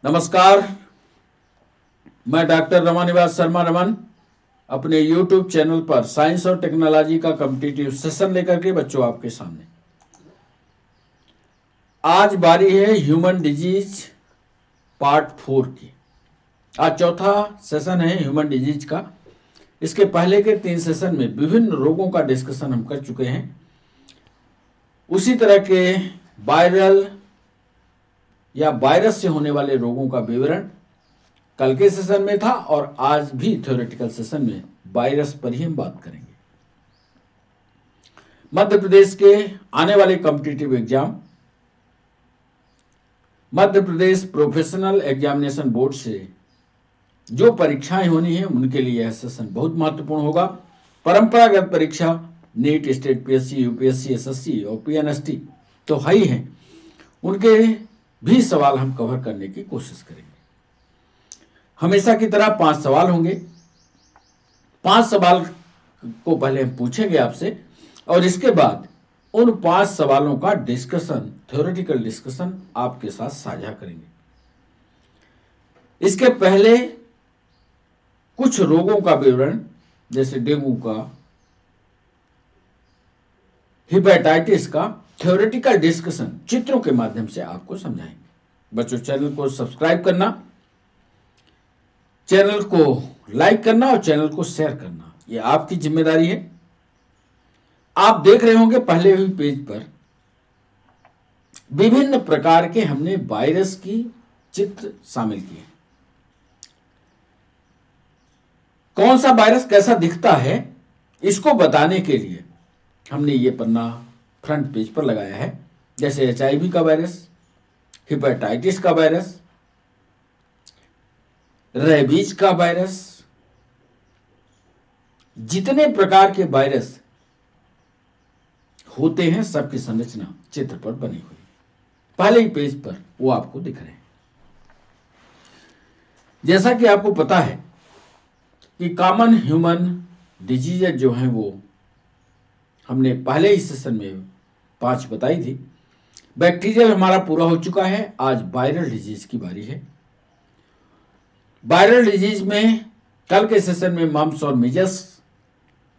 नमस्कार। मैं डॉक्टर रमानिवास शर्मा रमन अपने YouTube चैनल पर साइंस और टेक्नोलॉजी का कॉम्पिटिटिव सेशन लेकर के बच्चों आपके सामने। आज बारी है ह्यूमन डिजीज पार्ट 4 की। आज चौथा सेशन है ह्यूमन डिजीज का। इसके पहले के 3 सेशन में विभिन्न रोगों का डिस्कशन हम कर चुके हैं। उसी तरह के वायरल या वायरस से होने वाले रोगों का विवरण कल के सेशन में था और आज भी थ्योरेटिकल सेशन में वायरस पर ही हम बात करेंगे। मध्य प्रदेश के आने वाले competitive exam, Madhya Pradesh professional examination board से जो परीक्षाएं होनी है उनके लिए यह सेशन बहुत महत्वपूर्ण होगा। परंपरागत परीक्षा NEET, state PSC, UPSC, SSC और पीएनएसटी तो है ही हैं, उनके भी सवाल हम कवर करने की कोशिश करेंगे। हमेशा की तरह 5 सवाल होंगे। 5 सवाल को पहले हम पूछेंगे आपसे और इसके बाद उन 5 सवालों का डिस्कशन, थ्योरेटिकल डिस्कशन आपके साथ साझा करेंगे। इसके पहले कुछ रोगों का विवरण जैसे डेंगू का, हेपेटाइटिस का थ्योरेटिकल डिस्कशन चित्रों के माध्यम से आपको समझाएंगे। बच्चों, चैनल को सब्सक्राइब करना, चैनल को लाइक करना और चैनल को शेयर करना, यह आपकी जिम्मेदारी है। आप देख रहे होंगे पहले हुई पेज पर विभिन्न प्रकार के हमने वायरस की चित्र शामिल किए। कौन सा वायरस कैसा दिखता है इसको बताने के लिए हमने ये पन्ना फ्रंट पेज पर लगाया है। जैसे HIV का वायरस, हेपेटाइटिस का वायरस, रेबीज का वायरस, जितने प्रकार के वायरस होते हैं सबकी संरचना चित्र पर बनी हुई, पहले ही पेज पर वो आपको दिख रहे हैं। जैसा कि आपको पता है कि कॉमन ह्यूमन डिजीज जो हैं वो हमने पहले ही सेशन में 5 बताई थी। बैक्टीरियल हमारा पूरा हो चुका है। आज वायरल डिजीज की बारी है। वायरल डिजीज में कल के सेशन में मम्प्स और मीजल्स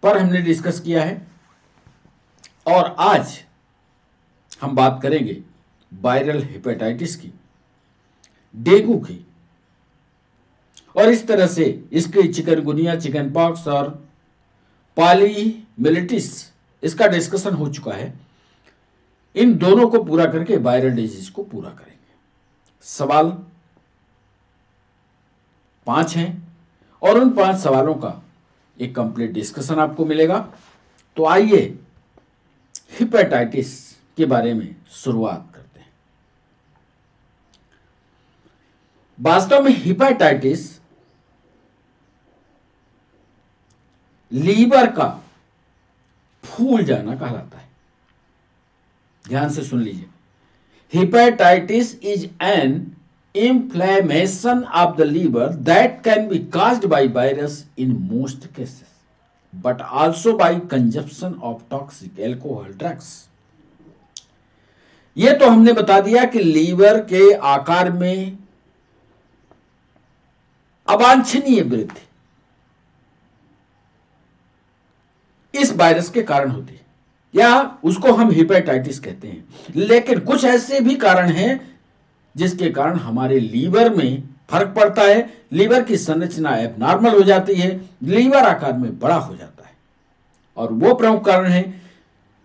पर हमने डिस्कस किया है और आज हम बात करेंगे वायरल हेपेटाइटिस की, डेंगू की और इस तरह से इसके चिकनगुनिया, चिकन पॉक्स और पॉलीमेलिटिस इसका डिस्कशन हो चुका है। इन दोनों को पूरा करके वायरल डिजीज को पूरा करेंगे। सवाल 5 हैं और उन 5 सवालों का एक कंप्लीट डिस्कशन आपको मिलेगा। तो आइए हेपेटाइटिस के बारे में शुरुआत करते हैं। वास्तव में हेपेटाइटिस लीवर का फूल जाना कहलाता है। ध्यान से सुन लीजिए। Hepatitis is an inflammation of the liver that can be caused by virus in most cases, but also by consumption of toxic alcohol drugs. ये तो हमने बता दिया कि लीवर के आकार में अवांछनीय वृद्धि इस वायरस के कारण होती है या उसको हम हेपेटाइटिस कहते हैं। लेकिन कुछ ऐसे भी कारण हैं जिसके कारण हमारे लीवर में फर्क पड़ता है, लीवर की संरचना एबनॉर्मल हो जाती है, लीवर आकार में बड़ा हो जाता है। और वो प्रमुख कारण है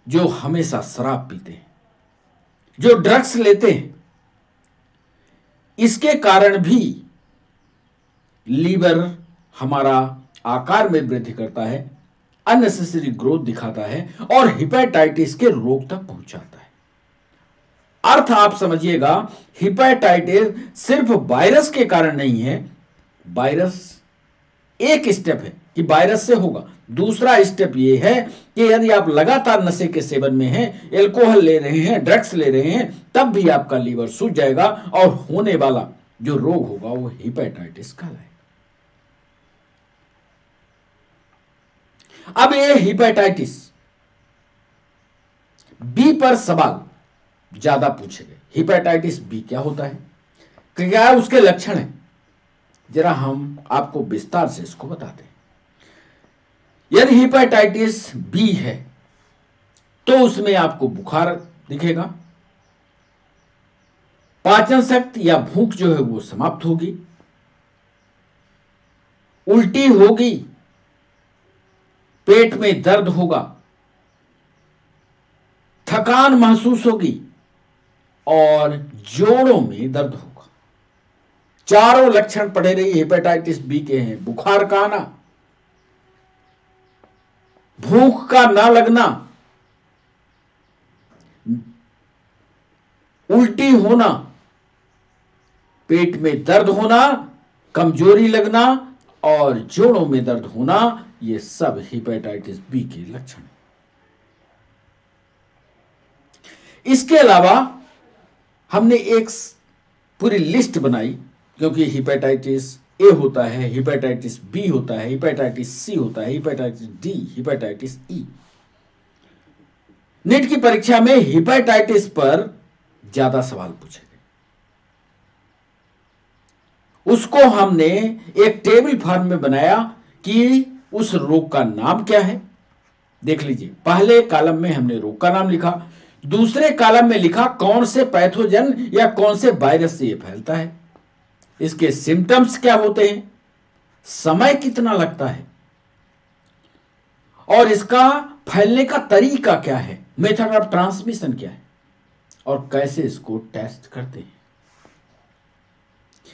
जो हमेशा शराब पीते हैं, जो ड्रग्स लेते हैं, इसके कारण भी लीवर हमारा आकार में वृद्धि करता है, अननेसेसरी ग्रोथ दिखाता है और हेपेटाइटिस के रोग तक पहुंचाता है। अर्थ आप समझिएगा, हेपेटाइटिस सिर्फ वायरस के कारण नहीं है। वायरस एक स्टेप है कि वायरस से होगा। दूसरा स्टेप यह है कि यदि आप लगातार नशे के सेवन में हैं, एल्कोहल ले रहे हैं, ड्रग्स ले रहे हैं, तब भी आपका लीवर सूज जाएगा और होने वाला जो रोग होगा वो हेपेटाइटिस कहलाएगा। अब ये हेपेटाइटिस बी पर सवाल ज्यादा पूछे गए। हेपेटाइटिस बी क्या होता है? क्या उसके लक्षण है, जरा हम आपको विस्तार से इसको बताते हैं। यदि हेपेटाइटिस बी है तो उसमें आपको बुखार दिखेगा, पाचन शक्ति या भूख जो है वो समाप्त होगी, उल्टी होगी, पेट में दर्द होगा, थकान महसूस होगी और जोड़ों में दर्द होगा। चारों लक्षण पड़े रही हेपेटाइटिस बी के हैं। बुखार का आना, भूख का ना लगना, उल्टी होना, पेट में दर्द होना, कमजोरी लगना और जोड़ों में दर्द होना, ये सब हेपेटाइटिस बी के लक्षण हैं। इसके अलावा हमने एक पूरी लिस्ट बनाई, क्योंकि हेपेटाइटिस ए होता है, हेपेटाइटिस बी होता है, हेपेटाइटिस सी होता है, hepatitis D, hepatitis E. NEET की परीक्षा में हेपेटाइटिस पर ज्यादा सवाल पूछे गए, उसको हमने एक टेबल फॉर्म में बनाया कि उस रोग का नाम क्या है। देख लीजिए, पहले कॉलम में हमने रोग का नाम लिखा, दूसरे कॉलम में लिखा कौन से पैथोजन या कौन से वायरस से यह फैलता है, इसके सिम्टम्स क्या होते हैं, समय कितना लगता है और इसका फैलने का तरीका क्या है, मेथड ऑफ ट्रांसमिशन क्या है और कैसे इसको टेस्ट करते हैं।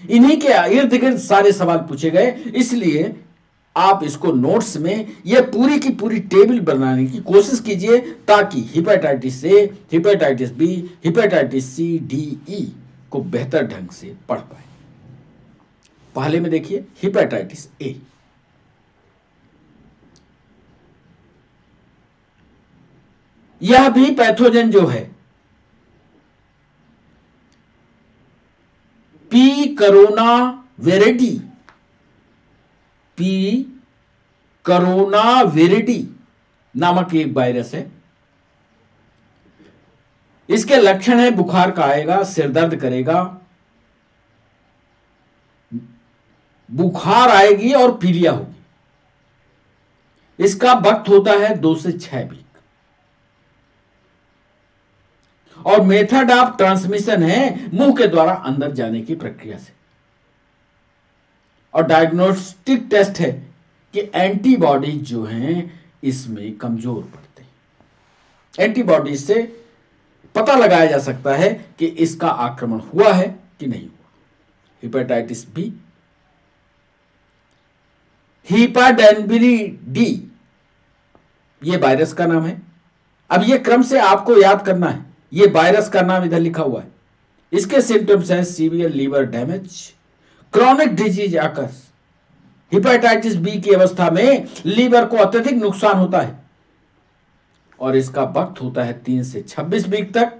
इन्हीं के इर्द गिर्द सारे सवाल पूछे गए, इसलिए आप इसको नोट्स में यह पूरी की पूरी टेबल बनाने की कोशिश कीजिए, ताकि hepatitis A, hepatitis B, hepatitis C, D, E को बेहतर ढंग से पढ़ पाए। पहले में देखिए हेपेटाइटिस ए। यह भी पैथोजन जो है पी करोना वेरिडी, पी करोना वेरिडी नामक एक वायरस है। इसके लक्षण है बुखार का आएगा, सिर दर्द करेगा, बुखार आएगी और पीलिया होगी। इसका वक्त होता है 2 से 6 वीक और मेथड ऑफ ट्रांसमिशन है मुंह के द्वारा अंदर जाने की प्रक्रिया से। और डायग्नोस्टिक टेस्ट है कि एंटीबॉडीज जो हैं इसमें कमजोर पड़ते हैं। एंटीबॉडीज से पता लगाया जा सकता है कि इसका आक्रमण हुआ है कि नहीं हुआ। हेपेटाइटिस बी, हेपाडेनबरी डी, ये वायरस का नाम है। अब ये क्रम से आपको याद करना है, ये वायरस का नाम इधर लिखा हुआ है। इसके सिम्टम्स हैं severe liver damage, chronic disease occurs. Hepatitis B की अवस्था में लीवर को अत्यधिक नुकसान होता है और इसका वक्त होता है 3 से 26 वीक तक।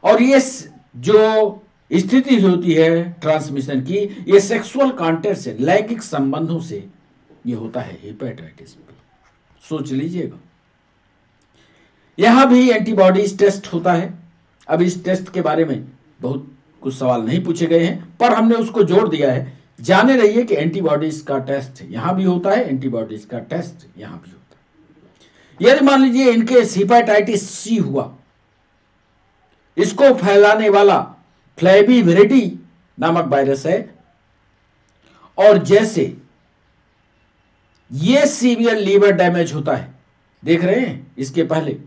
और ये जो स्थिति होती है ट्रांसमिशन की, ये सेक्सुअल कॉन्टैक्ट से, लैंगिक संबंधों से ये होता है हेपेटाइटिस बी। सोच लीजिएगा। यहां भी एंटीबॉडीज टेस्ट होता है। अब इस टेस्ट के बारे में बहुत कुछ सवाल नहीं पूछे गए हैं, पर हमने उसको जोड़ दिया है। जाने रहिए कि एंटीबॉडीज का टेस्ट यहां भी होता है, एंटीबॉडीज का टेस्ट यहां भी होता है। यदि मान लीजिए इनके हेपेटाइटिस सी हुआ, इसको फैलाने वाला फ्लेविविरिडी नामक वायरस है, और जैसे ये सीवियर लीवर डैमेज होता है, देख रहे हैं, इसके पहले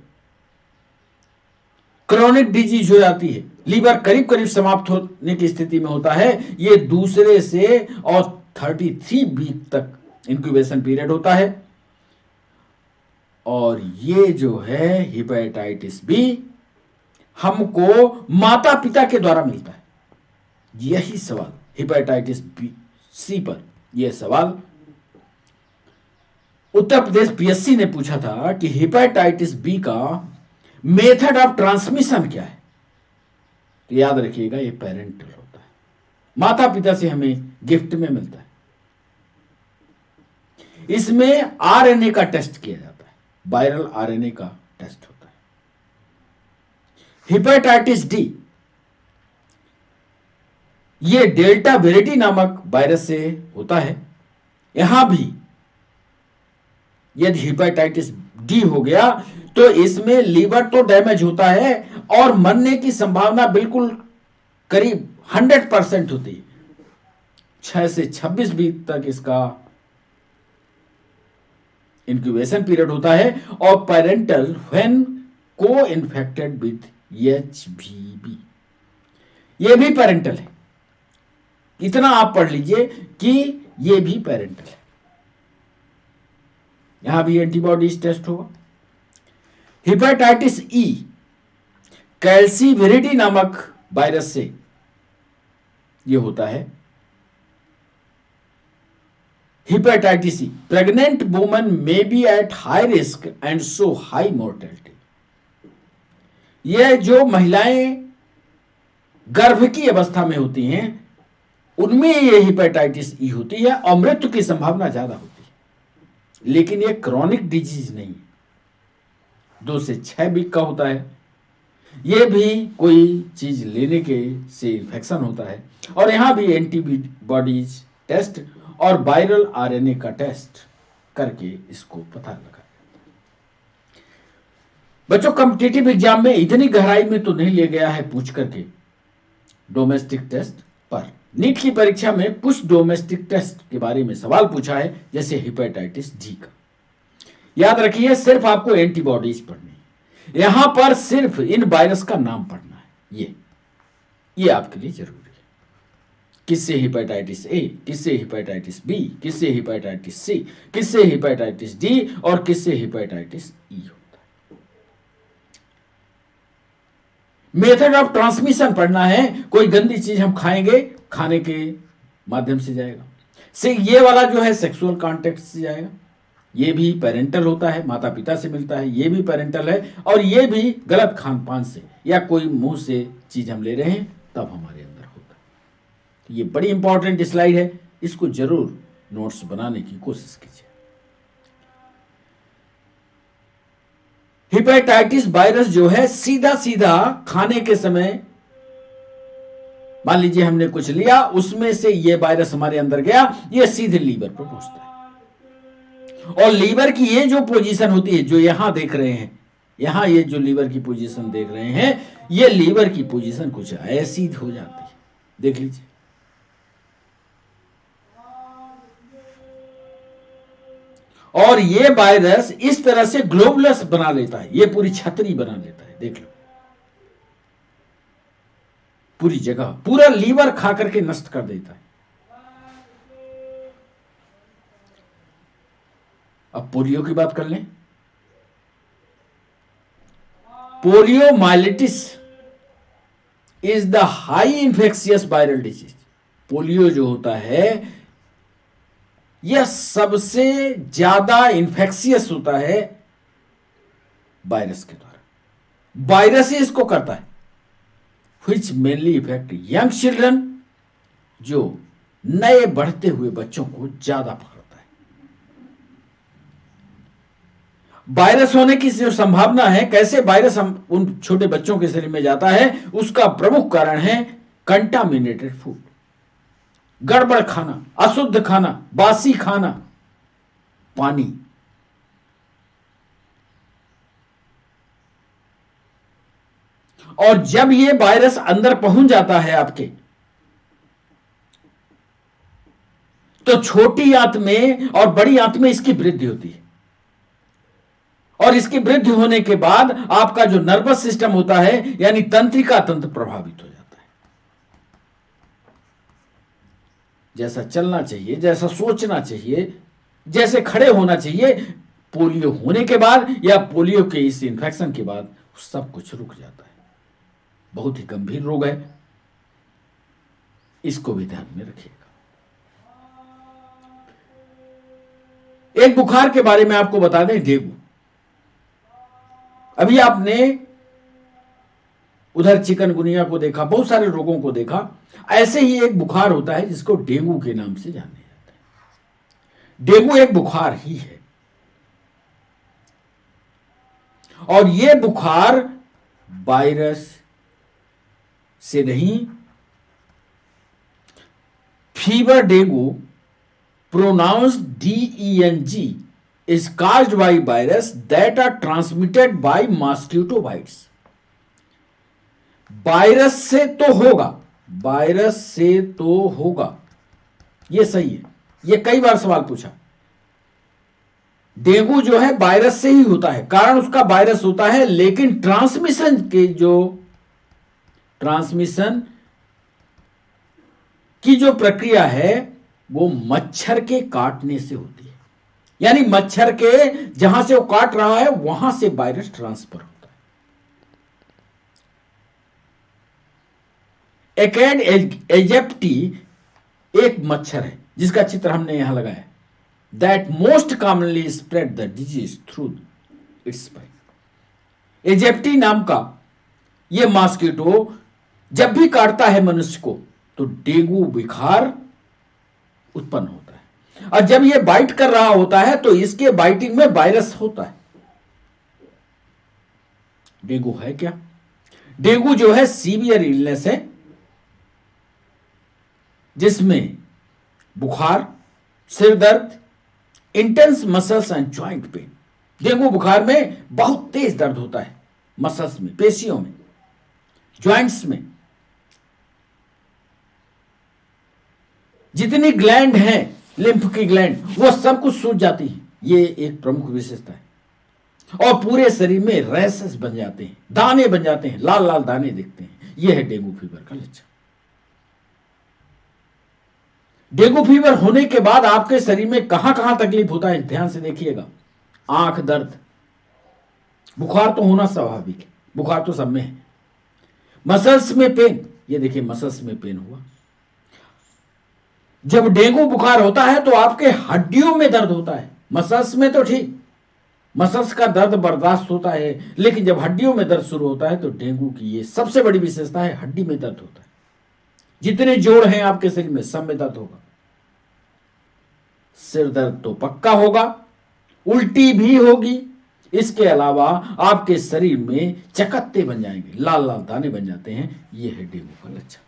क्रॉनिक डिजीज हो जाती है, लीवर करीब करीब समाप्त होने की स्थिति में होता है। ये दूसरे से और 33 वीक तक इंक्यूबेशन पीरियड होता है। और ये जो है हेपेटाइटिस बी हमको माता पिता के द्वारा मिलता है। यही सवाल हेपेटाइटिस बी सी पर यह सवाल उत्तर प्रदेश पीएससी ने पूछा था कि हेपेटाइटिस बी का मेथड ऑफ ट्रांसमिशन क्या है। तो याद रखिएगा, ये पेरेंटल होता है, माता पिता से हमें गिफ्ट में मिलता है। इसमें आरएनए का टेस्ट किया जाता है, वायरल आरएनए का टेस्ट होता है। हेपेटाइटिस डी ये डेल्टा वेरिटी नामक वायरस से होता है। यहां भी यदि हेपेटाइटिस डी हो गया तो इसमें लीवर तो डैमेज होता है और मरने की संभावना बिल्कुल करीब 100% होती है। 6 से 26 वीक तक इसका इंक्यूबेशन पीरियड होता है और पेरेंटल व्हेन को इन्फेक्टेड विथ एचवीबी, ये भी पेरेंटल है। इतना आप पढ़ लीजिए कि ये भी पेरेंटल है। यहां भी एंटीबॉडीज टेस्ट होगा। हेपेटाइटिस ई कैल्सीविरिडी नामक वायरस से ये होता है। Hepatitis E pregnant woman may be at high risk and so high mortality. यह जो महिलाएं गर्भ की अवस्था में होती हैं उनमें यह हेपेटाइटिस ई होती है और मृत्यु की संभावना ज्यादा होती है। लेकिन यह क्रॉनिक डिजीज नहीं है, 2 से 6 वीक का होता है। यह भी कोई चीज लेने के से इन्फेक्शन होता है और यहां भी एंटीबॉडीज टेस्ट और वायरल आरएनए का टेस्ट करके इसको पता लगा। बच्चों, कॉम्पिटिटिव एग्जाम में इतनी गहराई में तो नहीं ले गया है पूछ करके डोमेस्टिक टेस्ट, पर नीट की परीक्षा में कुछ डोमेस्टिक टेस्ट के बारे में सवाल पूछा है, जैसे हेपेटाइटिस डी का। याद रखिए, सिर्फ आपको एंटीबॉडीज पढ़नी है। यहां पर सिर्फ इन वायरस का नाम पढ़ना है। ये आपके लिए जरूरी है। किससे हेपेटाइटिस ए, किससे हेपेटाइटिस बी, किससे हेपेटाइटिस सी, किससे हेपेटाइटिस डी और किससे हेपेटाइटिस ई होता है। मेथड ऑफ ट्रांसमिशन पढ़ना है। कोई गंदी चीज हम खाएंगे, खाने के माध्यम से जाएगा। से ये वाला जो है सेक्सुअल कांटेक्ट से जाएगा। ये भी पेरेंटल होता है, माता पिता से मिलता है, ये भी पेरेंटल है। और ये भी गलत खान पान से या कोई मुंह से चीज हम ले रहे हैं तब हमारे अंदर होता है। ये बड़ी इंपॉर्टेंट स्लाइड है, इसको जरूर नोट्स बनाने की कोशिश कीजिए। हेपेटाइटिस वायरस जो है सीधा सीधा खाने के समय, मान लीजिए हमने कुछ लिया, उसमें से ये वायरस हमारे अंदर गया, ये सीधे लीवर पर पहुंचता है। और लीवर की ये जो पोजीशन होती है, जो यहां देख रहे हैं, यहां ये जो लीवर की पोजीशन देख रहे हैं, ये लीवर की पोजीशन कुछ ऐसी हो जाती है, देख लीजिए। और ये वायरस इस तरह से ग्लोबुलस बना लेता है, ये पूरी छतरी बना लेता है, देख लो, पूरी जगह, पूरा लीवर खा करके नष्ट कर देता है। अब पोलियो की बात कर लें। Poliomyelitis is the high infectious viral disease. Polio जो होता है यह सबसे ज्यादा इन्फेक्शियस होता है वायरस के द्वारा। वायरस ही इसको करता है, which mainly effect young children, जो नए बढ़ते हुए बच्चों को ज्यादा पकड़ता है। वायरस होने की जो संभावना है, कैसे वायरस हम उन छोटे बच्चों के शरीर में जाता है, उसका प्रमुख कारण है कंटामिनेटेड फूड, गड़बड़ खाना, अशुद्ध खाना, बासी खाना, पानी। और जब ये वायरस अंदर पहुंच जाता है आपके, तो छोटी आंत में और बड़ी आंत में इसकी वृद्धि होती है। और इसकी वृद्धि होने के बाद आपका जो नर्वस सिस्टम होता है, यानी तंत्रिका तंत्र प्रभावित हो जाता है। जैसा चलना चाहिए, जैसा सोचना चाहिए, जैसे खड़े होना चाहिए, पोलियो होने के बाद या पोलियो के इस इन्फेक्शन के बाद सब कुछ रुक जाता है। बहुत ही गंभीर रोग है, इसको भी ध्यान में रखिएगा। एक बुखार के बारे में आपको बता दें, डेंगू। अभी आपने उधर चिकनगुनिया को देखा, बहुत सारे रोगों को देखा, ऐसे ही एक बुखार होता है जिसको डेंगू के नाम से जाने जाता है। डेंगू एक बुखार ही है और यह बुखार वायरस से नहीं, fever dengue, pronounced DENG, is caused by virus that are transmitted by mosquito bites. Virus से तो होगा, वायरस से तो होगा, ये सही है। ये कई बार सवाल पूछा। डेंगू जो है वायरस से ही होता है, कारण उसका वायरस होता है, लेकिन ट्रांसमिशन की जो प्रक्रिया है वो मच्छर के काटने से होती है। यानी मच्छर के जहां से वो काट रहा है वहां से वायरस ट्रांसफर होता है। एकेड एजिप्टी एक मच्छर है जिसका चित्र हमने यहां लगाया, that most commonly spread the disease through its bite. Aegypti नाम का यह मॉस्किटो जब भी काटता है मनुष्य को तो डेंगू बुखार उत्पन्न होता है, और जब यह बाइट कर रहा होता है तो इसके बाइटिंग में वायरस होता है। डेंगू है क्या? डेंगू जो है सीवियर इलनेस है जिसमें बुखार, सिर दर्द, intense muscles and joint pain. Dengue बुखार में बहुत तेज दर्द होता है, मसल्स में, पेशियों में, ज्वाइंट्स में। जितनी ग्लैंड हैं, लिम्फ की ग्लैंड, वो सब कुछ सूज जाती है। ये एक प्रमुख विशेषता है। और पूरे शरीर में रैशेस बन जाते हैं, दाने बन जाते हैं, लाल लाल दाने दिखते हैं। यह है डेंगू फीवर का लक्षण। डेंगू फीवर होने के बाद आपके शरीर में कहां कहां तकलीफ होता है, ध्यान से देखिएगा। आंख दर्द, बुखार तो होना स्वाभाविक है, बुखार तो सब में है। मसल्स में पेन, ये देखिए मसल्स में पेन हुआ। जब डेंगू बुखार होता है तो आपके हड्डियों में दर्द होता है। मसल्स में तो ठीक, मसल्स का दर्द बर्दाश्त होता है, लेकिन जब हड्डियों में दर्द शुरू होता है तो डेंगू की ये सबसे बड़ी विशेषता है, हड्डी में दर्द होता है। जितने जोड़ हैं आपके शरीर में सब में दर्द होगा। सिर दर्द तो पक्का होगा, उल्टी भी होगी। इसके अलावा आपके शरीर में चकत्ते बन जाएंगे, लाल लाल दाने बन जाते हैं। यह है डेंगू का लक्षण।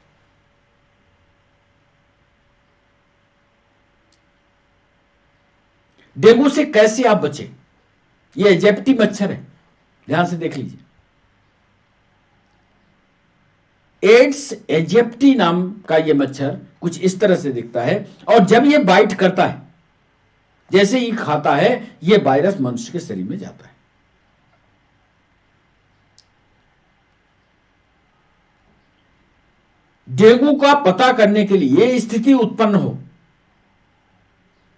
डेंगू से कैसे आप बचें? यह एजिप्टी मच्छर है, ध्यान से देख लीजिए। एड्स एजिप्टी नाम का यह मच्छर कुछ इस तरह से दिखता है, और जब यह बाइट करता है, जैसे ही खाता है, यह वायरस मनुष्य के शरीर में जाता है। डेंगू का पता करने के लिए यह स्थिति उत्पन्न हो,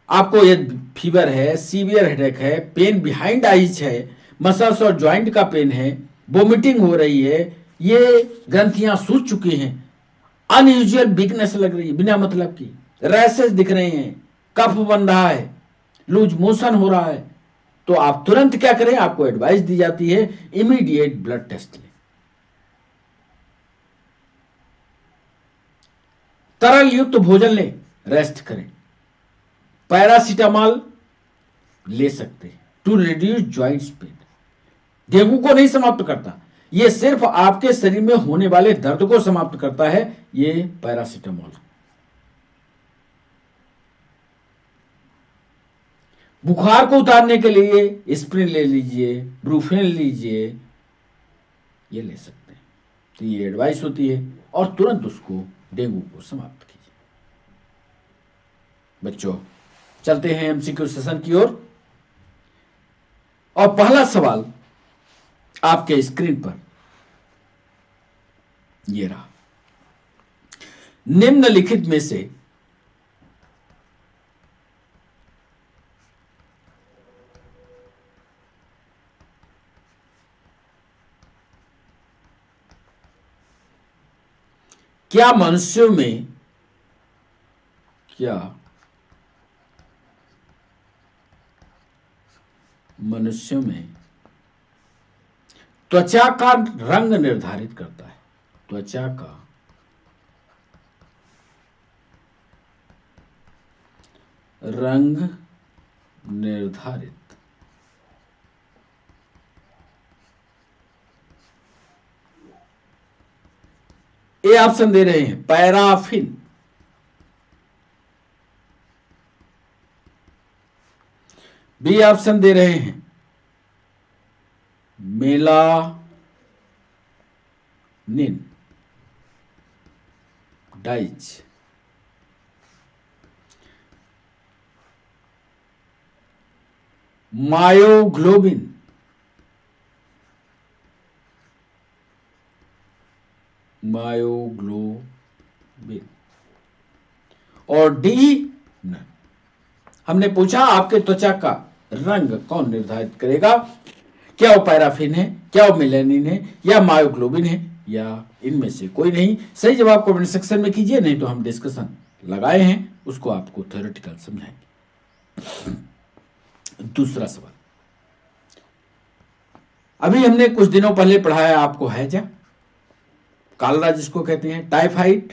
आपको ये फीवर है, सीवियर हेडेक है, पेन बिहाइंड आइज है, मसल्स और ज्वाइंट का पेन है, वोमिटिंग हो रही है, ये ग्रंथियां सूज चुकी हैं, अनयूजुअल वीकनेस लग रही है बिना मतलब की, रैशेस दिख रहे हैं, कफ बन रहा है, लूज मोशन हो रहा है, तो आप तुरंत क्या करें? आपको एडवाइस दी जाती है इमीडिएट ब्लड टेस्ट लें। तरल युक्त भोजन लें, रेस्ट करें, पैरासीटामॉल ले सकते हैं to reduce joints pain. Dengue को नहीं समाप्त करता, यह सिर्फ आपके शरीर में होने वाले दर्द को समाप्त करता है, यह पैरासीटामॉल। बुखार को उतारने के लिए एस्पिरिन ले लीजिए, ब्रूफेन लीजिए, ये ले सकते हैं। तो ये एडवाइस होती है, और तुरंत उसको डेंगू को समाप्त कीजिए। बच्चों, चलते हैं एमसीक्यू सेशन की ओर, और पहला सवाल आपके स्क्रीन पर ये रहा। निम्नलिखित में से क्या मनुष्यों में त्वचा का रंग निर्धारित करता है? त्वचा का रंग निर्धारित। ये ऑप्शन दे रहे हैं पैराफिन, बी ऑप्शन दे रहे हैं मेलानिन डाइज, मायोग्लोबिन, और डी नन। हमने पूछा आपके त्वचा का रंग कौन निर्धारित करेगा, क्या वो पैराफिन है, क्या वो मेलानिन है, या मायोग्लोबिन है, या इनमें से कोई नहीं। सही जवाब कमेंट सेक्शन में कीजिए, नहीं तो हम डिस्कशन लगाए हैं उसको आपको थ्योरेटिकल समझाएंगे। दूसरा सवाल, अभी हमने कुछ दिनों पहले पढ़ाया आपको हैजा, कालरा जिसको कहते हैं, टाइफाइड,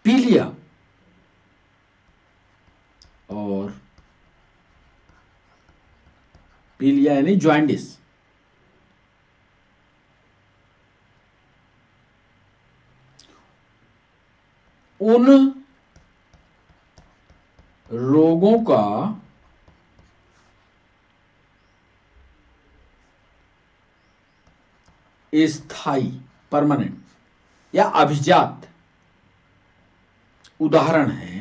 पीलिया और पीलिया यानी जॉइंडिस। उन रोगों का स्थायी परमानेंट या अभिजात उदाहरण है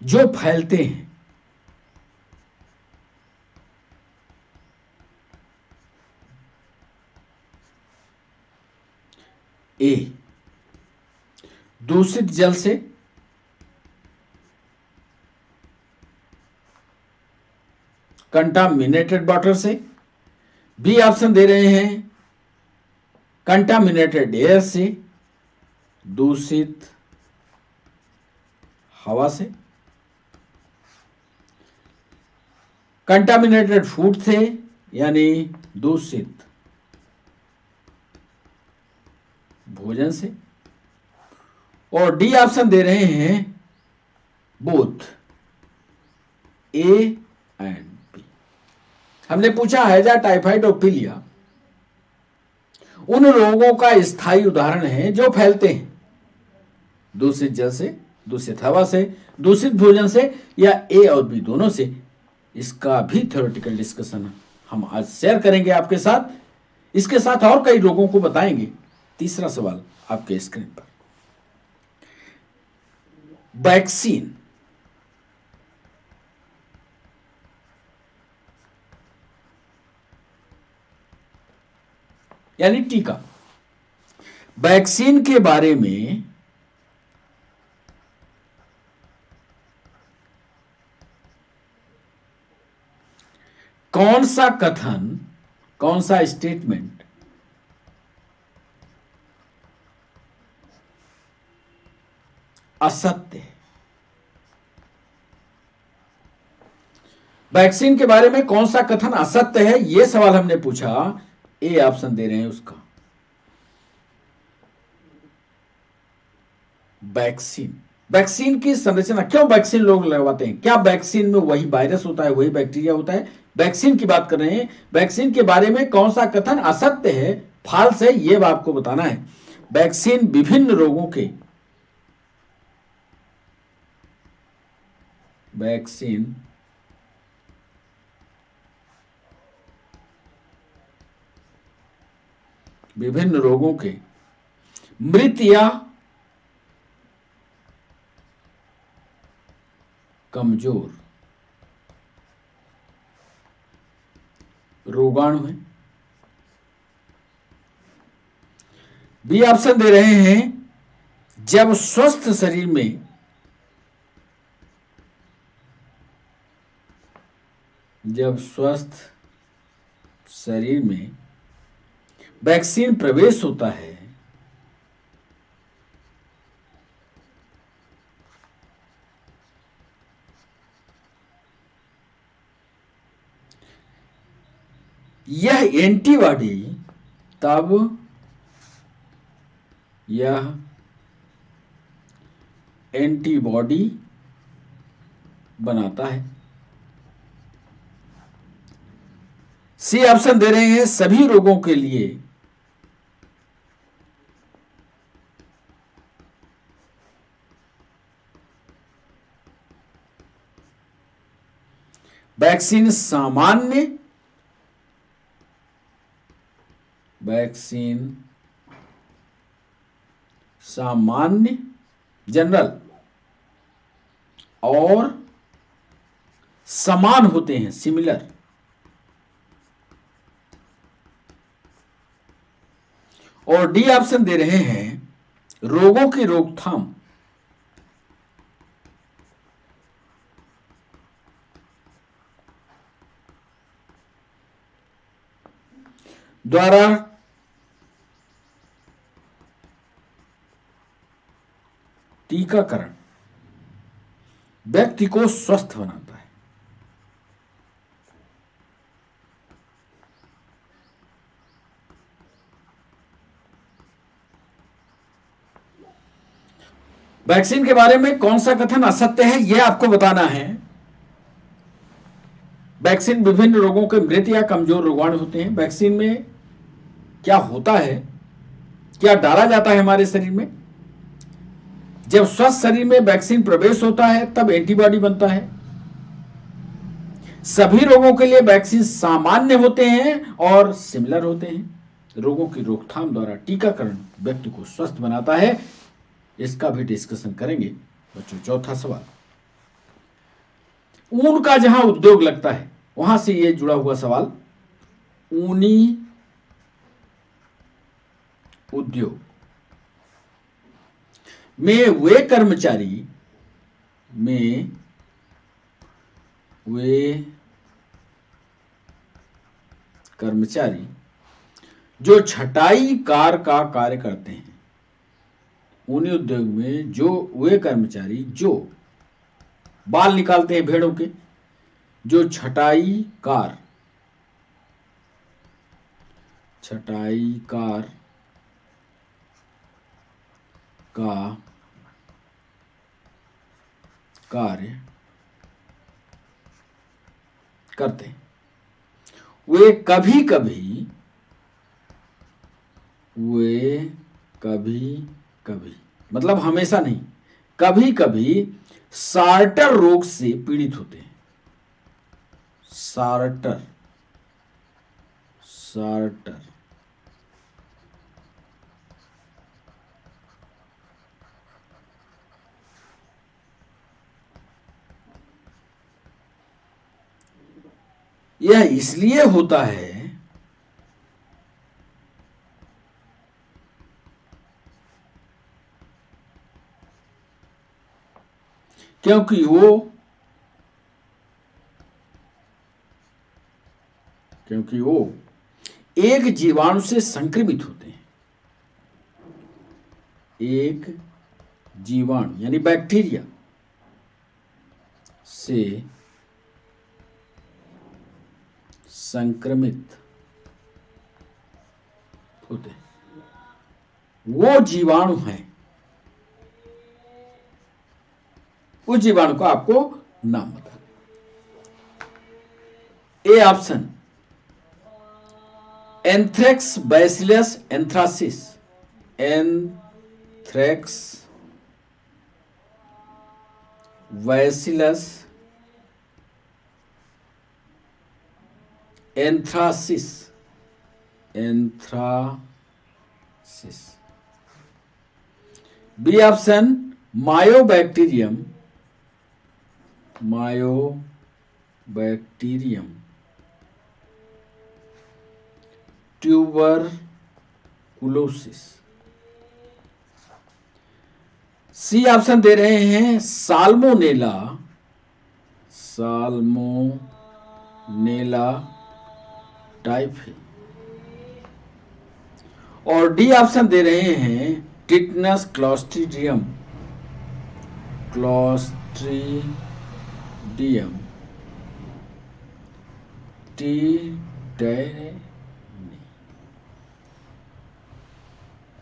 जो फैलते हैं ए दूषित जल से, कंटामिनेटेड वाटर से, बी ऑप्शन दे रहे हैं कंटामिनेटेड एयर से, दूषित हवा से, कंटामिनेटेड फूड से यानी दूषित भोजन से, और डी ऑप्शन दे रहे हैं बोथ ए एंड बी। हमने पूछा हैजा, टाइफाइड और पीलिया उन रोगों का स्थायी उदाहरण है जो फैलते हैं दूषित जल से, दूषित हवा से, दूषित भोजन से, या ए और बी दोनों से। इसका भी थ्योरेटिकल डिस्कशन हम आज शेयर करेंगे आपके साथ, इसके साथ और कई रोगों को बताएंगे। तीसरा सवाल आपके स्क्रीन पर, वैक्सीन यानी टीका, वैक्सीन के बारे में कौन सा कथन, कौन सा स्टेटमेंट असत्य है? वैक्सीन के बारे में कौन सा कथन असत्य है, यह सवाल हमने पूछा। ए ऑप्शन दे रहे हैं उसका वैक्सीन, वैक्सीन की संरचना, क्यों वैक्सीन लोग लगवाते हैं, क्या वैक्सीन में वही वायरस होता है, वही बैक्टीरिया होता है? वैक्सीन की बात कर रहे हैं। वैक्सीन के बारे में कौन सा कथन असत्य है, फाल्स है, यह आपको बताना है। वैक्सीन विभिन्न रोगों के, वैक्सीन विभिन्न रोगों के मृत या कमजोर रोगाणु है। बी ऑप्शन दे रहे हैं जब स्वस्थ शरीर में वैक्सीन प्रवेश होता है यह एंटीबॉडी, तब यह एंटीबॉडी बनाता है। सी ऑप्शन दे रहे हैं सभी रोगों के लिए वैक्सीन सामान्य, वैक्सीन सामान्य जनरल और समान होते हैं सिमिलर। और डी ऑप्शन दे रहे हैं रोगों की रोकथाम, द्वारा टीकाकरण व्यक्ति को स्वस्थ बनाता है। वैक्सीन के बारे में कौन सा कथन असत्य है यह आपको बताना है। वैक्सीन विभिन्न रोगों के मृत या कमजोर रोगाणु होते हैं। वैक्सीन में क्या होता है, क्या डाला जाता है हमारे शरीर में? जब स्वस्थ शरीर में वैक्सीन प्रवेश होता है तब एंटीबॉडी बनता है। सभी रोगों के लिए वैक्सीन सामान्य होते हैं और सिमिलर होते हैं। रोगों की रोकथाम द्वारा टीकाकरण व्यक्ति को स्वस्थ बनाता है। इसका भी डिस्कशन करेंगे बच्चों। चौथा सवाल, ऊन का जहां उद्योग लगता है वहां से यह जुड़ा हुआ सवाल, ऊनी उद्योग में वे कर्मचारी जो छटाई कार का कार्य करते हैं। ऊनी उद्योग में वे कर्मचारी जो बाल निकालते हैं भेड़ों के, जो छटाई कार का कार्य करते हैं, वे कभी कभी मतलब हमेशा नहीं, कभी कभी सार्टर रोग से पीड़ित होते हैं। सार्टर यह इसलिए होता है क्योंकि वो एक जीवाणु से संक्रमित होते हैं। एक जीवाणु यानी बैक्टीरिया से संक्रमित होते हैं। वो जीवाणु है, उस जीवाणु का आपको नाम बताना। A option anthrax bacillus anthracis, anthrax bacillus anthracis, B option mycobacterium tuberculosis, C option दे रहे हैं साल्मोनेला टाइफी, और डी ऑप्शन दे रहे हैं टिटनस क्लॉस्ट्रीडियम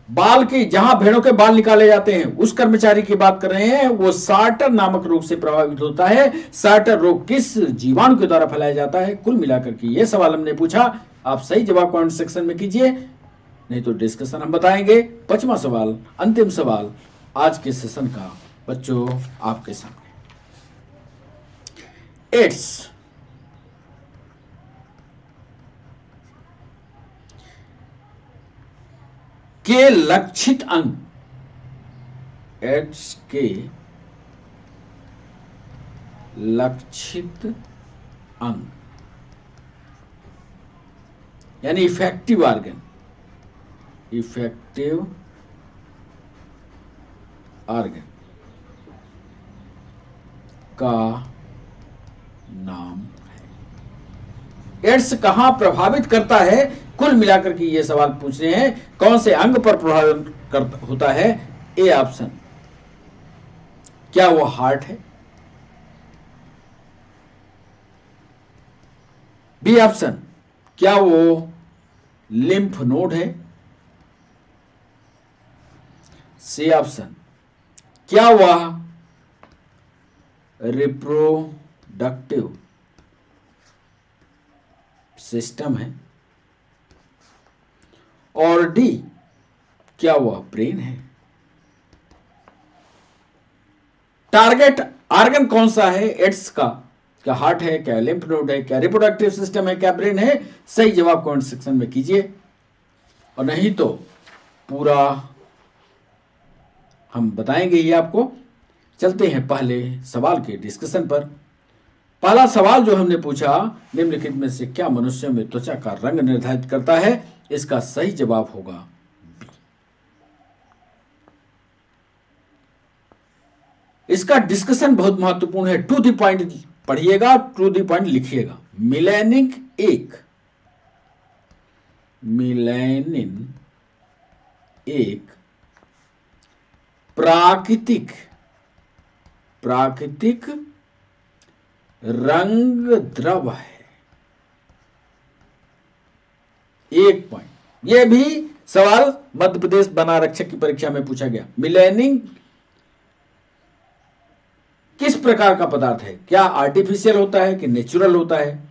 बाल की, जहां भेड़ों के बाल निकाले जाते हैं उस कर्मचारी की बात कर रहे हैं। वो सार्टर नामक रोग से प्रभावित होता है। सार्टर रोग किस जीवाणु के द्वारा फैलाया जाता है? कुल मिलाकर के ये सवाल हमने पूछा। आप सही जवाब कमेंट सेक्शन में कीजिए, नहीं तो डिस्कशन हम बताएंगे। 5वां सवाल, अंतिम सवाल आज के सेशन का बच्चों आपके सामने। एड्स के लक्षित अंग, एड्स के लक्षित अंग यानी इफेक्टिव ऑर्गन, इफेक्टिव ऑर्गन का नाम है। एड्स कहां प्रभावित करता है? कुल मिलाकर के ये सवाल पूछ रहे हैं, कौन से अंग पर प्रभावित होता है? ए ऑप्शन, क्या वो हार्ट है? बी ऑप्शन, क्या वो लिम्फ नोड है? सी ऑप्शन, क्या वह रिप्रोडक्टिव सिस्टम है? और डी, क्या वह ब्रेन है? टारगेट ऑर्गन कौन सा है एड्स का? क्या हार्ट है, क्या लिम्फ नोड है, क्या रिप्रोडक्टिव सिस्टम है, क्या ब्रेन है? सही जवाब कमेंट सेक्शन में कीजिए, और नहीं तो पूरा हम बताएंगे ही आपको। चलते हैं पहले सवाल के डिस्कशन पर। पहला सवाल जो हमने पूछा, निम्नलिखित में से क्या मनुष्यों में त्वचा का रंग निर्धारित करता है? इसका सही जवाब होगा बी। इसका डिस्कशन बहुत महत्वपूर्ण है, टू द पॉइंट पढ़िएगा, टू द पॉइंट लिखिएगा। मिलेनिन एक प्राकृतिक रंग द्रव है। एक पॉइंट। यह भी सवाल मध्य प्रदेश वनारक्षक की परीक्षा में पूछा गया। मिलेनिन किस प्रकार का पदार्थ है? क्या आर्टिफिशियल होता है कि नेचुरल होता है?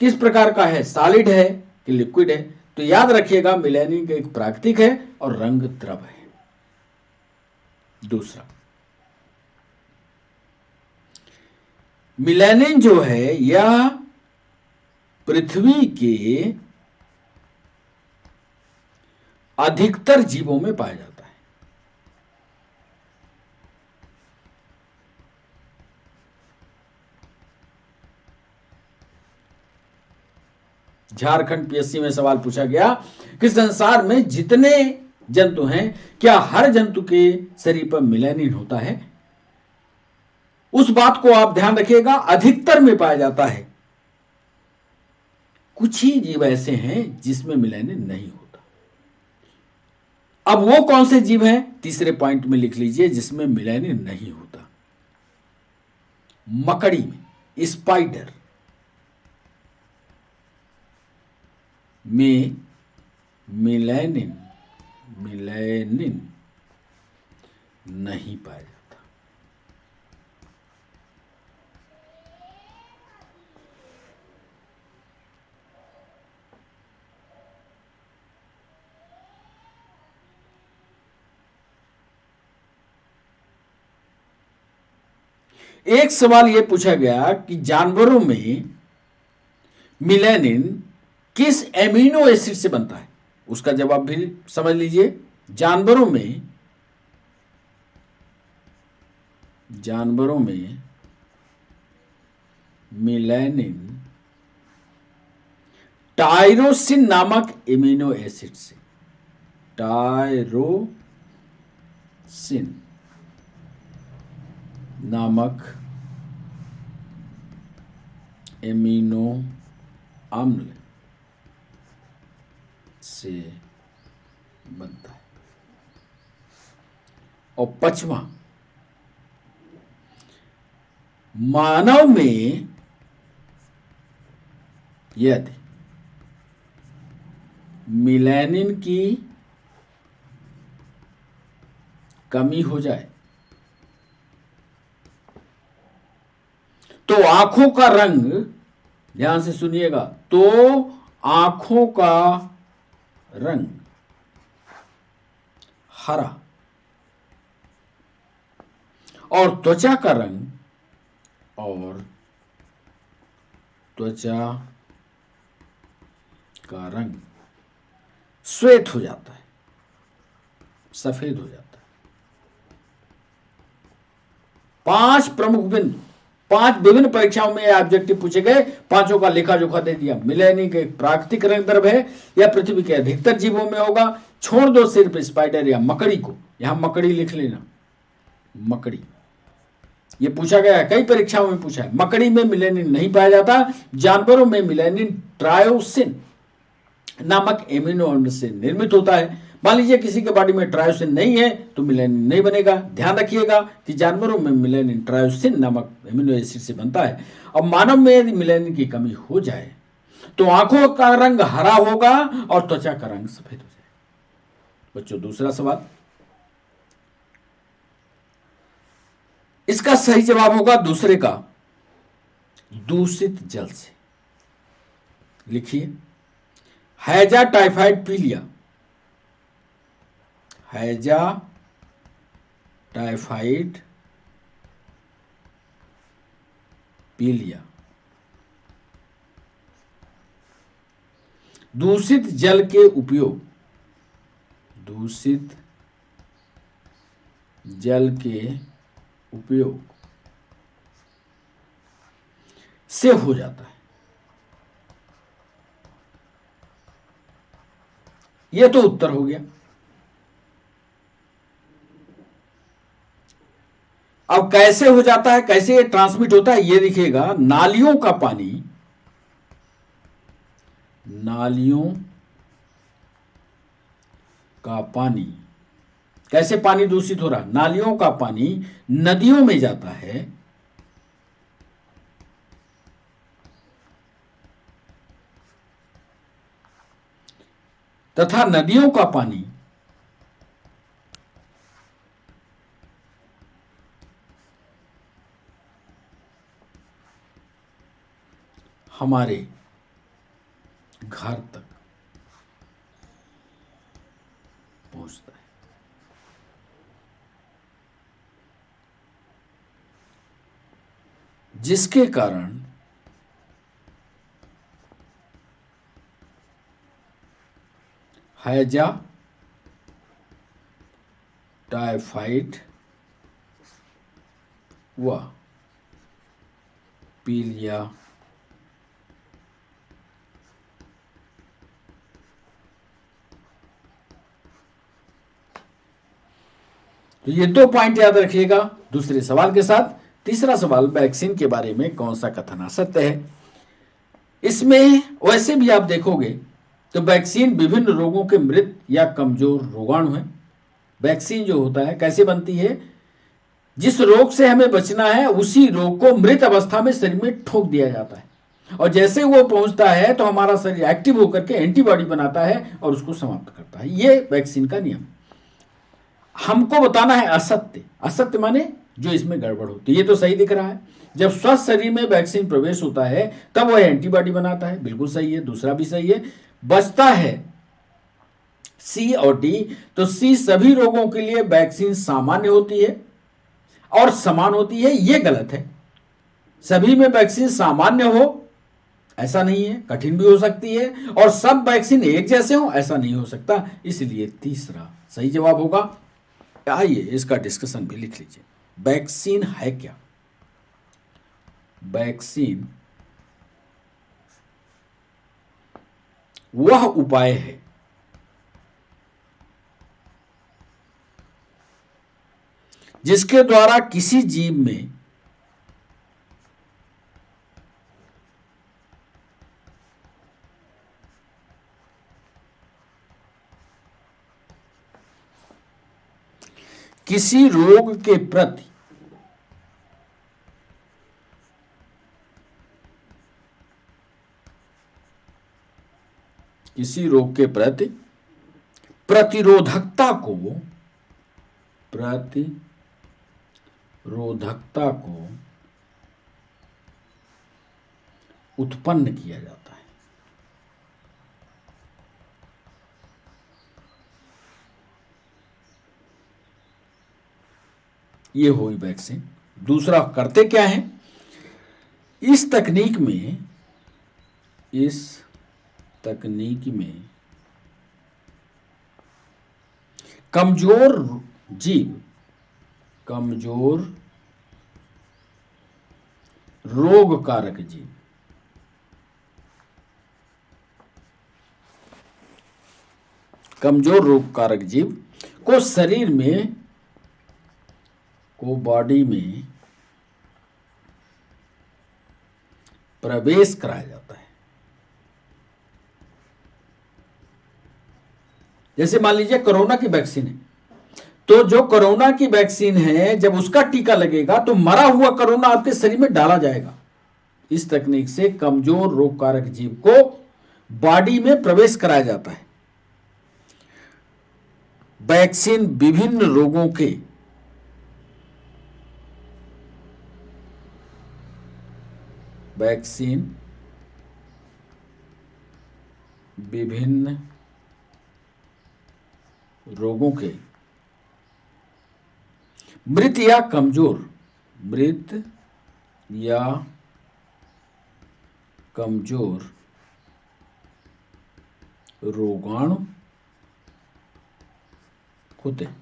किस प्रकार का है, सॉलिड है कि लिक्विड है? तो याद रखिएगा, मिलेनिन एक प्राकृतिक है और रंग द्रव है। दूसरा, मिलेनिन जो है यह पृथ्वी के अधिकतर जीवों में पाया जाता है। झारखंड पीएससी में सवाल पूछा गया कि संसार में जितने जंतु हैं, क्या हर जंतु के शरीर पर मिलेनिन होता है? उस बात को आप ध्यान रखिएगा, अधिकतर में पाया जाता है। कुछ ही जीव ऐसे हैं जिसमें मिलेनिन नहीं होता। अब वो कौन से जीव हैं? तीसरे पॉइंट में लिख लीजिए, जिसमें मिलेनिन नहीं होता। मकड़ी में, स्पाइडर में मिलेनिन नहीं पाया जाता। एक सवाल यह पूछा गया कि जानवरों में मिलेनिन किस एमिनो एसिड से बनता है? उसका जवाब भी समझ लीजिए। जानवरों में मिलेनिन टायरोसिन नामक एमिनो एसिड से, टायरोसिन नामक एमिनो अम्ल से बनता है। और पांचवा, मानव में यदि मिलेनिन की कमी हो जाए तो आंखों का रंग, ध्यान से सुनिएगा, तो आंखों का रंग हरा और त्वचा का रंग श्वेत हो जाता है। सफेद हो जाता है। 5 प्रमुख बिंदु, 5 विभिन्न परीक्षाओं में ऑब्जेक्टिव पूछे गए, पांचों का लेखा जोखा दे दिया। मिलेनिक एक प्राकृतिक रंग द्रव है या पृथ्वी के अधिकतर जीवों में होगा। छोड़ दो सिर्फ स्पाइडर या मकड़ी को, यहां मकड़ी लिख लेना, मकड़ी। ये पूछा गया है, कई परीक्षाओं में पूछा है। मकड़ी में मिलेनिन नहीं पाया जाता। जानवरों में मिलेनिन ट्रायोसिन नामक एमिनो अम्ल से निर्मित होता है। मान लीजिए किसी के बॉडी में ट्रायोसिन नहीं है तो मिलेनिन नहीं बनेगा। ध्यान रखिएगा कि जानवरों में मिलेनिन ट्रायोसिन नामक एमिनो एसिड से बनता है। और मानव में यदि मिलेनिन की कमी हो जाए तो आंखों का रंग हरा होगा और त्वचा का रंग सफेद हो जाएगा। बच्चों, दूसरा सवाल, इसका सही जवाब होगा दूसरे का, दूषित जल से। लिखिए, हैजा टाइफाइड पीलिया, हैजा टाइफाइड पीलिया दूषित जल के उपयोग, दूषित जल के उपयोग से हो जाता है। यह तो उत्तर हो गया। अब कैसे हो जाता है, कैसे ये ट्रांसमिट होता है, ये दिखेगा। नालियों का पानी, नालियों का पानी, कैसे पानी दूषित हो रहा है? नालियों का पानी नदियों में जाता है, तथा नदियों का पानी हमारे घर तक पहुंचता है। जिसके कारण हैजा टाइफाइड व पीलिया तो ये 2 पॉइंट याद रखिएगा दूसरे सवाल के साथ। तीसरा सवाल, वैक्सीन के बारे में कौन सा कथन असत्य है? इसमें वैसे भी आप देखोगे तो वैक्सीन विभिन्न रोगों के मृत या कमजोर रोगाणु है। वैक्सीन जो होता है कैसे बनती है? जिस रोग से हमें बचना है उसी रोग को मृत अवस्था में शरीर में ठोक दिया जाता है, और जैसे वो पहुंचता है तो हमारा शरीर एक्टिव होकर के एंटीबॉडी बनाता है और उसको समाप्त करता है। ये वैक्सीन का नियम। हमको बताना है असत्य। असत्य माने जो इसमें गड़बड़ होती है। ये तो सही दिख रहा है, जब स्वस्थ शरीर में वैक्सीन प्रवेश होता है तब वह एंटीबॉडी बनाता है, बिल्कुल सही है। दूसरा भी सही है। बचता है सी और डी, तो सी सभी रोगों के लिए वैक्सीन सामान्य होती है और समान होती है, यह गलत है। सभी में वैक्सीन सामान्य हो ऐसा नहीं है, कठिन भी हो सकती है, और सब वैक्सीन एक जैसे हो ऐसा नहीं हो सकता। इसलिए तीसरा सही जवाब होगा। आइए इसका डिस्कशन भी लिख लीजिए। वैक्सीन है क्या? वैक्सीन वह उपाय है जिसके द्वारा किसी जीव में किसी रोग के प्रति प्रतिरोधकता को उत्पन्न किया जाता है। ये हुई वैक्सीन। दूसरा करते क्या है? इस तकनीक में कमजोर जीव, कमजोर रोग कारक जीव, कमजोर रोग कारक जीव को शरीर में, को बॉडी में प्रवेश कराया जाता है। जैसे मान लीजिए कोरोना की वैक्सीन है, तो जो कोरोना की वैक्सीन है जब उसका टीका लगेगा तो मरा हुआ कोरोना आपके शरीर में डाला जाएगा। इस तकनीक से कमजोर रोग कारक जीव को बॉडी में प्रवेश कराया जाता है। वैक्सीन विभिन्न रोगों के मृत या कमजोर रोगाणु होते हैं।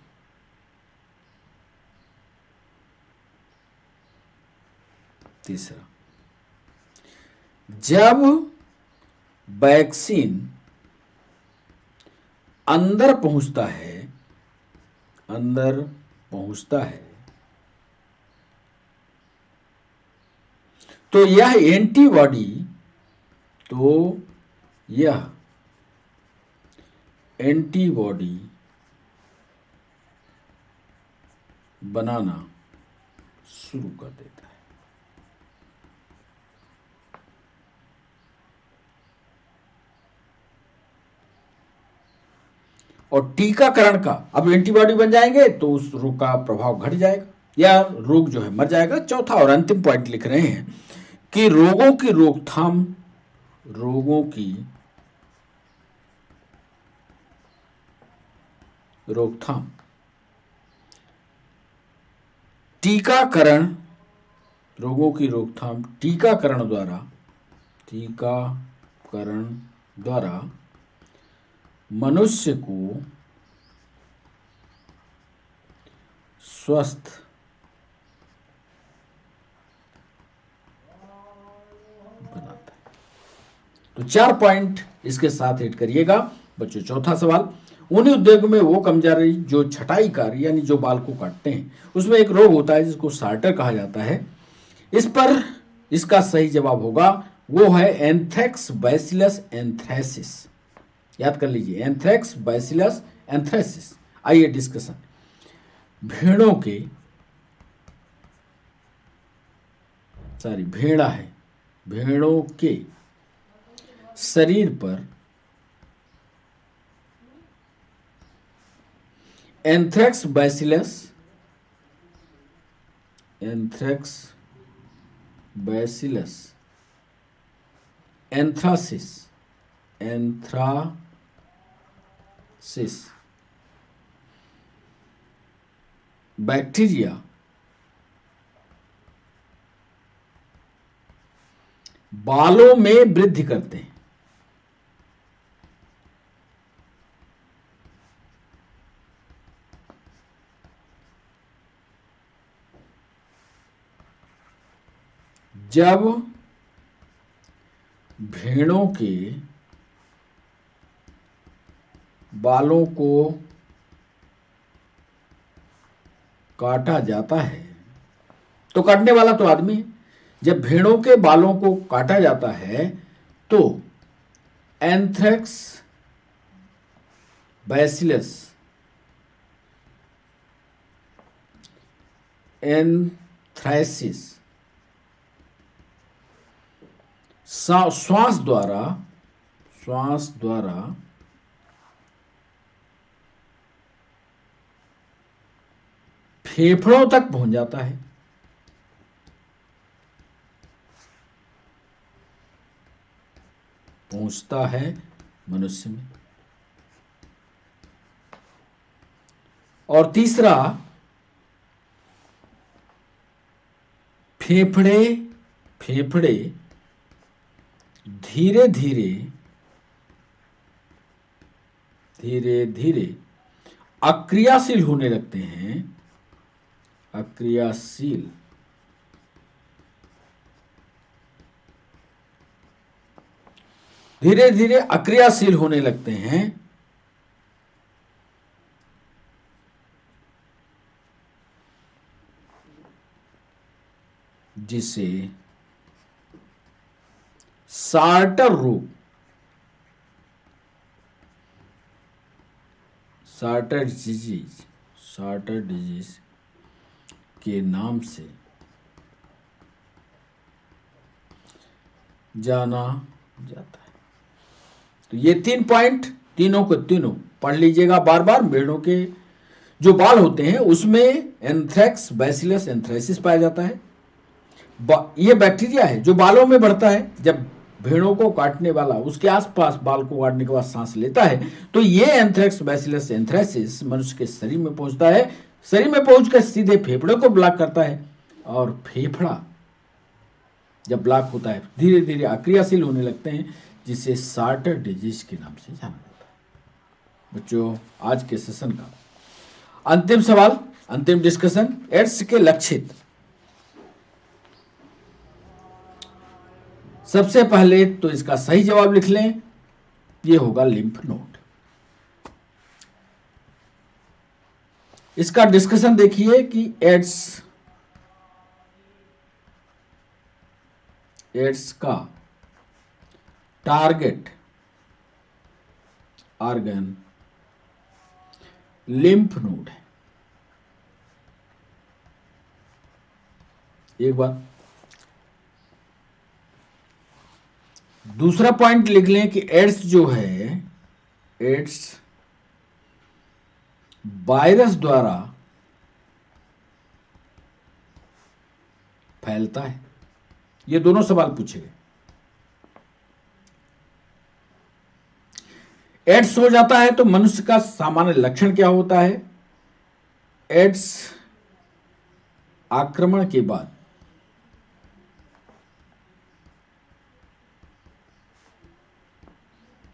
तीसरा, जब वैक्सीन अंदर पहुंचता है तो यह एंटीबॉडी बनाना शुरू कर देता है। और टीकाकरण का, अब एंटीबॉडी बन जाएंगे तो उस रोग का प्रभाव घट जाएगा या रोग जो है मर जाएगा। चौथा और अंतिम पॉइंट लिख रहे हैं कि रोगों की रोकथाम टीकाकरण, रोगों की रोकथाम टीकाकरण द्वारा मनुष्य को स्वस्थ बनाता है। तो 4 पॉइंट इसके साथ ऐड करिएगा बच्चों। चौथा सवाल, उन्हीं उद्योगों में वो कर्मचारी जो छटाई कार्य यानी जो बाल को काटते हैं, उसमें एक रोग होता है जिसको सार्टर कहा जाता है। इस पर इसका सही जवाब होगा वो है एंथ्रेक्स बैसिलस एंथ्रेसिस। याद कर लीजिए, एंथ्रेक्स बैसिलस एंथ्रेसिस। आइए डिस्कशन। भेड़ों के शरीर पर एंथ्रेक्स बैसिलस एंथ्रासिस बैक्टीरिया बालों में वृद्धि करते हैं। जब भेड़ों के बालों को काटा जाता है, तो काटने वाला तो आदमी है। जब भेड़ों के बालों को काटा जाता है तो एंथ्रेक्स बैसिलस एंथ्रासिस श्वास द्वारा फेफड़ों तक पहुंच जाता है। पहुंचता है मनुष्य में। और तीसरा, फेफड़े धीरे धीरे अक्रियाशील होने लगते हैं, अक्रियाशील धीरे धीरे अक्रियाशील होने लगते हैं, जिसे सार्टर रोग, सार्टर डिजीज के नाम से जाना जाता है। तो ये 3 पॉइंट, तीनों को तीनों पढ़ लीजिएगा बार बार। भेड़ों के जो बाल होते हैं उसमें एंथ्रेक्स बैसिलस एंथ्रेसिस पाया जाता है। ये बैक्टीरिया है जो बालों में बढ़ता है। जब भेड़ों को काटने वाला उसके आसपास बाल को काटने के बाद सांस लेता है तो ये एंथ्रेक्स बैसिलस एंथ्रेसिस मनुष्य के शरीर में पहुंचता है। शरीर में पहुंचकर सीधे फेफड़े को ब्लॉक करता है और फेफड़ा जब ब्लॉक होता है धीरे धीरे अक्रियाशील होने लगते हैं, जिसे सार्टर डिजीज के नाम से जाना जाता है। बच्चों, आज के सेशन का अंतिम सवाल, अंतिम डिस्कशन, एड्स के लक्षित। सबसे पहले तो इसका सही जवाब लिख लें, ये होगा लिम्फ नोड। इसका डिस्कशन देखिए कि एड्स का टारगेट ऑर्गन लिम्फ नोड है। एक बार दूसरा पॉइंट लिख लें कि एड्स जो है, एड्स वायरस द्वारा फैलता है। ये दोनों सवाल पूछे गए। एड्स हो जाता है तो मनुष्य का सामान्य लक्षण क्या होता है? एड्स आक्रमण के बाद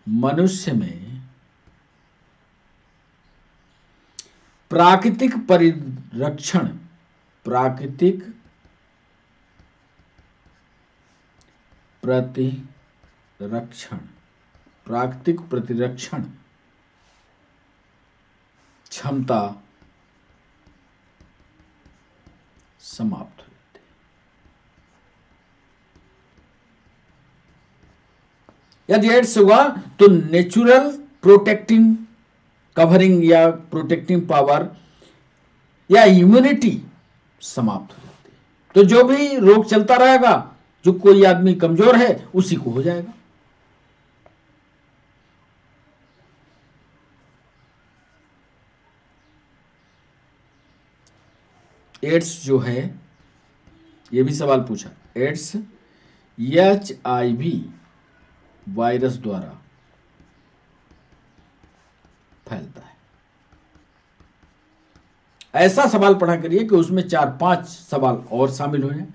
मनुष्य में प्राकृतिक प्रतिरक्षण क्षमता समाप्त हो जाती है। यदि एड्स हुआ तो नेचुरल प्रोटेक्टिंग कवरिंग या प्रोटेक्टिंग पावर या इम्यूनिटी समाप्त हो जाती है। तो जो भी रोग चलता रहेगा, जो कोई आदमी कमजोर है उसी को हो जाएगा। एड्स जो है, ये भी सवाल पूछा, एड्स HIV वायरस द्वारा फैलता है। ऐसा सवाल पढ़ा करिए कि उसमें 4-5 सवाल और शामिल हो जाए।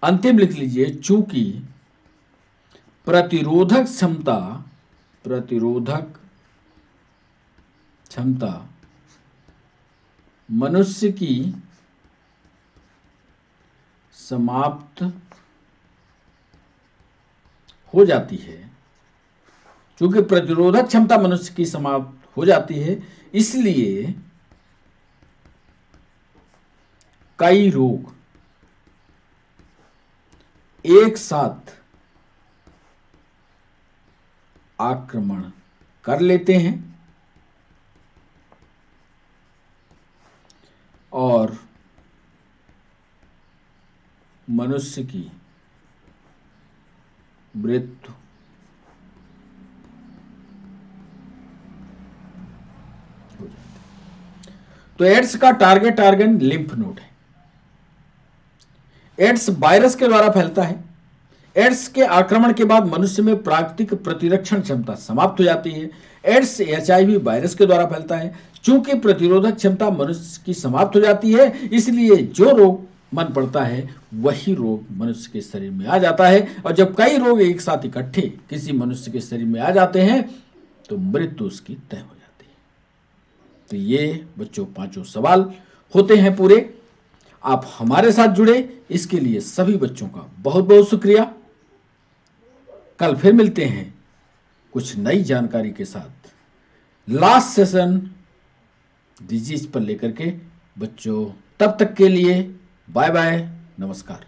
अंतिम लिख लीजिए, चूंकि प्रतिरोधक क्षमता मनुष्य की समाप्त हो जाती है, चूंकि प्रतिरोधक क्षमता मनुष्य की समाप्त हो जाती है, इसलिए कई रोग एक साथ आक्रमण कर लेते हैं और मनुष्य की मृत्यु हो जाती है। तो एड्स का टारगेट ऑर्गन लिम्फ नोड है। एड्स वायरस के द्वारा फैलता है। एड्स के आक्रमण के बाद मनुष्य में प्राकृतिक प्रतिरक्षण क्षमता समाप्त हो जाती है। एड्स HIV वायरस के द्वारा फैलता है। चूंकि प्रतिरोधक क्षमता मनुष्य की समाप्त हो जाती है, इसलिए जो रोग मन पड़ता है वही रोग मनुष्य के शरीर में आ जाता है। और जब कई रोग एक साथ इकट्ठे किसी मनुष्य के शरीर में आ जाते हैं तो मृत्यु उसकी तय हो जाती है। तो ये बच्चों 5 सवाल होते हैं पूरे। आप हमारे साथ जुड़े इसके लिए सभी बच्चों का बहुत बहुत शुक्रिया। कल फिर मिलते हैं कुछ नई जानकारी के साथ, लास्ट सेशन डिजीज पर लेकर के बच्चों। तब तक के लिए बाय बाय, नमस्कार।